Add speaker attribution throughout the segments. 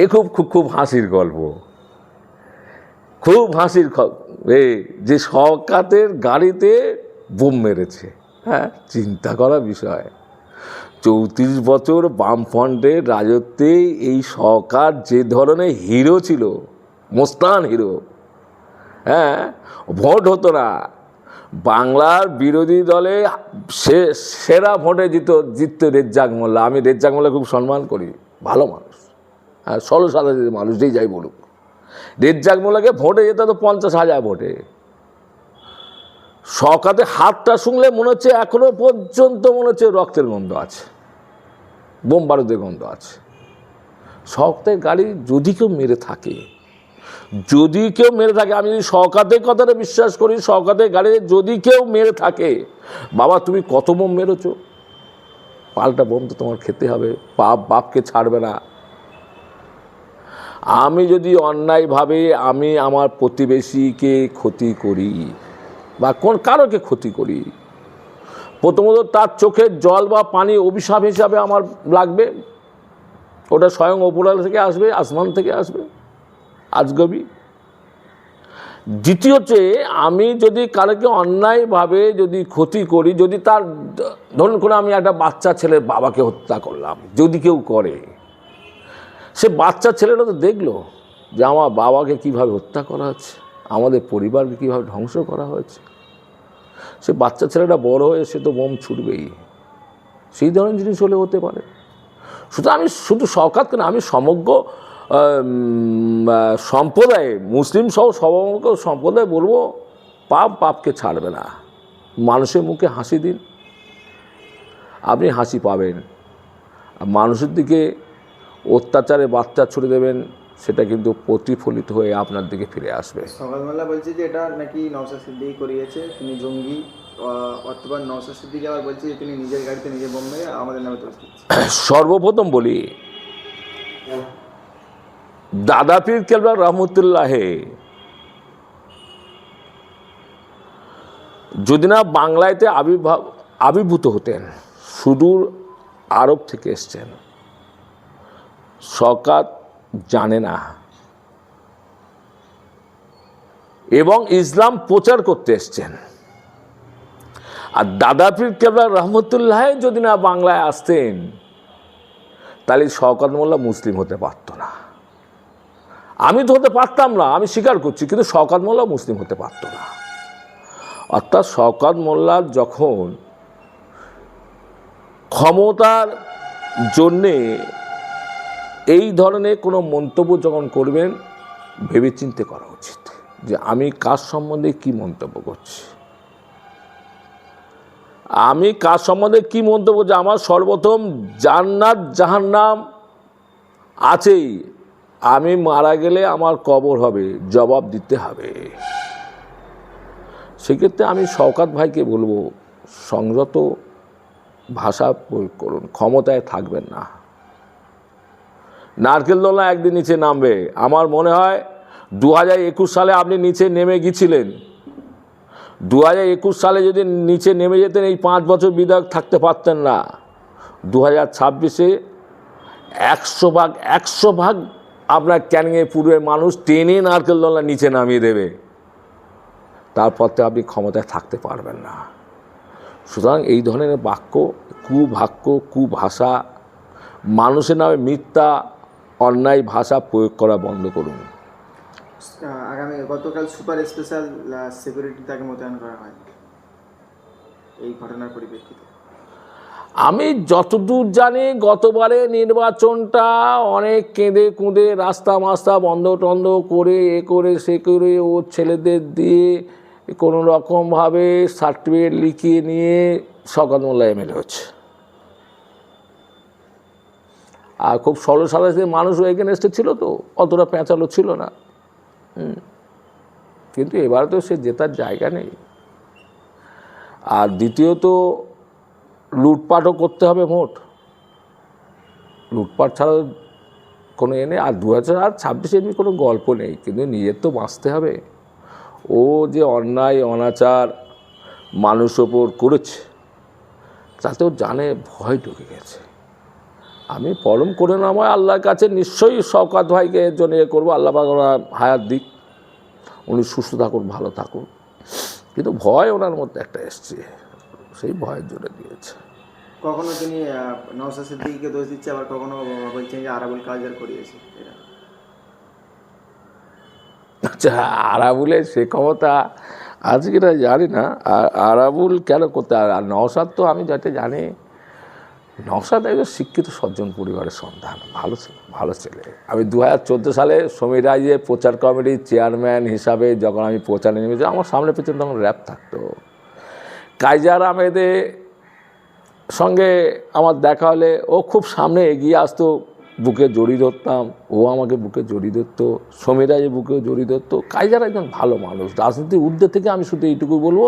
Speaker 1: এ খুব খুব খুব হাসির গল্প, খুব হাসির যে শওকতের গাড়িতে বোম মেরেছে। হ্যাঁ, চিন্তা করার বিষয়। 34 বছর বামফ্রন্টের রাজত্বে এই শওকত যে ধরনের হিরো ছিল, মোস্তান হিরো, হ্যাঁ, ভোট হতো না। বাংলার বিরোধী দলে সেরা ভোটে জিততো রেজ্জাক মোল্লা। আমি রেজ্জাক মোল্লা খুব সম্মান করি, ভালো মানুষ, হ্যাঁ, সাদা মানুষ, যেই যাই বলুক। রেজ্জাক মোল্লাকে ভোটে যেতে তো 50,000 ভোটে। শওকতের হাতটা শুনলে মনে হচ্ছে এখনো পর্যন্ত মনে হচ্ছে রক্তের গন্ধ আছে, বোম বারুদের গন্ধ আছে। শওকতের গাড়ি যদি কেউ মেরে থাকে, আমি যদি শওকতের কথাটা বিশ্বাস করি, শওকতের গাড়ি যদি কেউ মেরে থাকে, বাবা তুমি কত বোম মেরেছ, পাল্টা বোম তো তোমার খেতে হবে, বাপকে ছাড়বে না। আমি যদি অন্যায়ভাবে আমি আমার প্রতিবেশীকে ক্ষতি করি বা কারোকে ক্ষতি করি, প্রথমত তার চোখের জল বা পানি অভিশাপ হিসাবে আমার লাগবে, ওটা স্বয়ং উপরওয়ালা থেকে আসবে, আসমান থেকে আসবে, আজগবি। দ্বিতীয়ত, আমি যদি কারোকে অন্যায়ভাবে যদি ক্ষতি করি, যদি তার ধরুন কোনো আমি একটা বাচ্চা ছেলের বাবাকে হত্যা করলাম, যদি কেউ করে, সে বাচ্চা ছেলেটা তো দেখলো যে আমার বাবাকে কিভাবে হত্যা করা হচ্ছে, আমাদের পরিবারকে কিভাবে ধ্বংস করা হয়েছে। সে বাচ্চা ছেলেটা বড় হয়ে সে তো বোম ছুটবেই। সেই ধরনের জিনিস হলে হতে পারে। আমি শুধু শওকত কেন, আমি সমগ্র সম্প্রদায়ে, মুসলিম সহ সমগ্র সম্প্রদায় বলবো, পাপকে ছাড়বে না। মানুষের মুখে হাসি দিন, আপনি হাসি পাবেন। মানুষের দিকে অত্যাচারে বাচ্চা ছুড়ে দেবেন, সেটা কিন্তু প্রতিফলিত হয়ে আপনার দিকে ফিরে আসবে।
Speaker 2: শওকত মোল্লা বলছে যে এটা নাকি নওশাদ সিদ্দিকী করিয়েছে, তিনি জঙ্গি। অথবা নওশাদ সিদ্দিকী আবার বলছে যে তিনি নিজের গাড়িতে নিজে বোম মেরে আমাদের নামে দোষ দিচ্ছে।
Speaker 1: সর্বপ্রথম বলি, দাদা পীর কেবলা রহমতুল্লাহে যদি না বাংলাতে আবির্ভূত হতেন, সুদূর আরব থেকে এসছেন, শওকত জানে না এবং ইসলাম প্রচার করতে এসছেন। আর দাদা পীর কেবলা রহমতুল্লাহ যদি না বাংলায় আসতেন, তাহলে শওকত মোল্লা মুসলিম হতে পারত না। আমি তো হতে পারতাম না, আমি স্বীকার করছি, কিন্তু শওকত মোল্লা মুসলিম হতে পারত না। অর্থাৎ শওকত মোল্লার যখন ক্ষমতার জন্যে এই ধরনের কোনো মন্তব্য যখন করবেন, ভেবেচিন্তে করা উচিত যে আমি কার সম্বন্ধে কি মন্তব্য করছি। আমি কার সম্বন্ধে কি মন্তব্য, যে আমার সর্বপ্রথম জান্নাত জাহান্নাম আছেই, আমি মারা গেলে আমার কবর হবে, জবাব দিতে হবে। সেক্ষেত্রে আমি শওকত ভাইকে বলবো, সংযত ভাষা প্রয়োগ করুন, ক্ষমতায় থাকবেন না। নারকেল দোলনা একদিন নিচে নামবে। আমার মনে হয় 2021 সালে আপনি নিচে নেমে গিয়েছিলেন। 2021 সালে যদি নিচে নেমে যেতেন, এই 5 বছর বিধায়ক থাকতে পারতেন না। 2026-এ 100 ভাগ আপনার ক্যানিংয়ের পূর্বের মানুষ টেনে নারকেল দোলনা নিচে নামিয়ে দেবে, তারপর তো আপনি ক্ষমতায় থাকতে পারবেন না। সুতরাং এই ধরনের বাক্য, কুভাষা, মানুষের নামে মিথ্যা অন্যায় ভাষা প্রয়োগ করা বন্ধ করুন।
Speaker 2: গতকাল সুপার স্পেশাল সিকিউরিটি তাকে মোতায়েন করা হয় এই ঘটনার পরিপ্রেক্ষিতে।
Speaker 1: আমি যতদূর জানি, গতবারে নির্বাচনটা অনেক কেঁদে কুঁদে রাস্তা মাস্তা বন্ধ টন্ধ করে সে করে ও ছেলেদের দিয়ে কোনো রকমভাবে সার্টিফিকেট লিখিয়ে নিয়ে শওকত মোল্লা এমএলএ হচ্ছে। আর খুব সাদা মানুষ এগেনস্টে ছিল, তো অতটা পেঁচালো ছিল না। কিন্তু এবার তো সে জেতার জায়গা নেই। আর দ্বিতীয়ত, লুটপাটও করতে হবে ভোট, লুটপাট ছাড়া কোনো নেই। আর 2026 এমনি কোনো গল্প নেই, কিন্তু নিজের তো বাঁচতে হবে। ও যে অন্যায় অনাচার মানুষ ওপর করেছে, তাতেও জানে ভয় ঢুকে গেছে। আমি পরম করুণাময় আল্লাহর কাছে নিশ্চয়ই শওকত ভাইকে এর জন্য ইয়ে করবো, আল্লাহ পাক ওনার হায়াত দিক, উনি সুস্থ থাকুন, ভালো থাকুন। কিন্তু ভয় ওনার মধ্যে একটা এসছে, সেই ভয়ের জন্য দিয়েছে।
Speaker 2: কখনো তিনি নওশাদ সিদ্দিকীকে দোষ দিচ্ছে, আবার কখনো বলছেন যে আরাবুল কাউসার করিয়েছে এটা।
Speaker 1: আচ্ছা, আরাবুলের সে ক্ষমতা আজকে না জানি না, আরাবুল কেন করতে, আর নওশাদ তো আমি যাতে জানি, নওশাদ একজন শিক্ষিত সজ্জন পরিবারের সন্তান, ভালো ছেলে। আমি 2014 সালে সমীর রাজের প্রচার কমিটির চেয়ারম্যান হিসাবে যখন আমি প্রচারে নেমেছি, আমার সামনে পেছনে তখন র্যাপ থাকতো। কাইজার আহমেদের সঙ্গে আমার দেখা হলে ও খুব সামনে এগিয়ে আসতো, বুকে জড়িয়ে ধরতাম, ও আমাকে বুকে জড়িয়ে ধরতো, সমীর রাজের বুকেও জড়িয়ে ধরতো। কাইজার একজন ভালো মানুষ, রাজনীতির ঊর্ধ্বে থেকে আমি শুধু এইটুকু বলবো,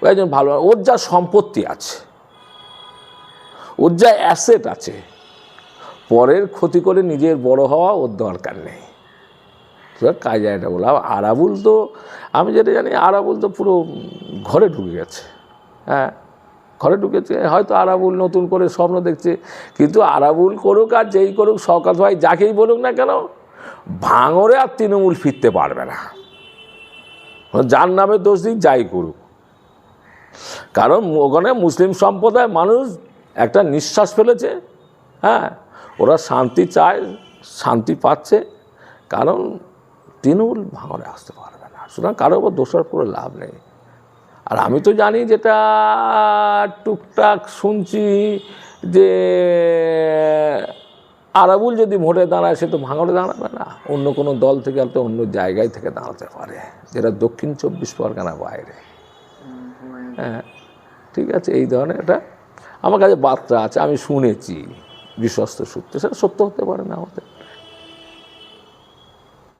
Speaker 1: ও একজন ভালো, ওর যা সম্পত্তি আছে, ওর যা অ্যাসেট আছে, পরের ক্ষতি করে নিজের বড় হওয়া ওর দরকার নেই। কাজে এটা বললাম। আরাবুল তো আমি যেটা জানি, আরাবুল তো পুরো ঘরে ঢুকে গেছে। হ্যাঁ, ঘরে ঢুকেছে, হয়তো আরাবুল নতুন করে স্বপ্ন দেখছে। কিন্তু আরাবুল করুক আর যেই করুক, শওকত ভাই যাকেই বলুক না কেন, ভাঙরে আর তৃণমূল ফিরতে পারবে না, যার নামে দোষ দিক, যাই করুক। কারণ ওখানে মুসলিম সম্প্রদায় মানুষ একটা নিঃশ্বাস ফেলেছে। হ্যাঁ, ওরা শান্তি চায়, শান্তি পাচ্ছে, কারণ তৃণমূল ভাঙরে আসতে পারবে না। সুতরাং কারোর ওপর দোষারোপ করে লাভ নেই। আর আমি তো জানি, যেটা টুকটাক শুনছি, যে আরাবুল যদি ভোটে দাঁড়ায়, সে তো ভাঙরে দাঁড়াবে না, অন্য কোনো দল থেকে, হয়তো অন্য জায়গায় থেকে দাঁড়াতে পারে, যেটা দক্ষিণ 24 পরগনা বাইরে। হ্যাঁ, ঠিক আছে, এই ধরনের এটা আমার কাছে বার্তা আছে, আমি শুনেছি বিশ্বস্ত সূত্রে, সেটা সত্য হতে পারে না হতে।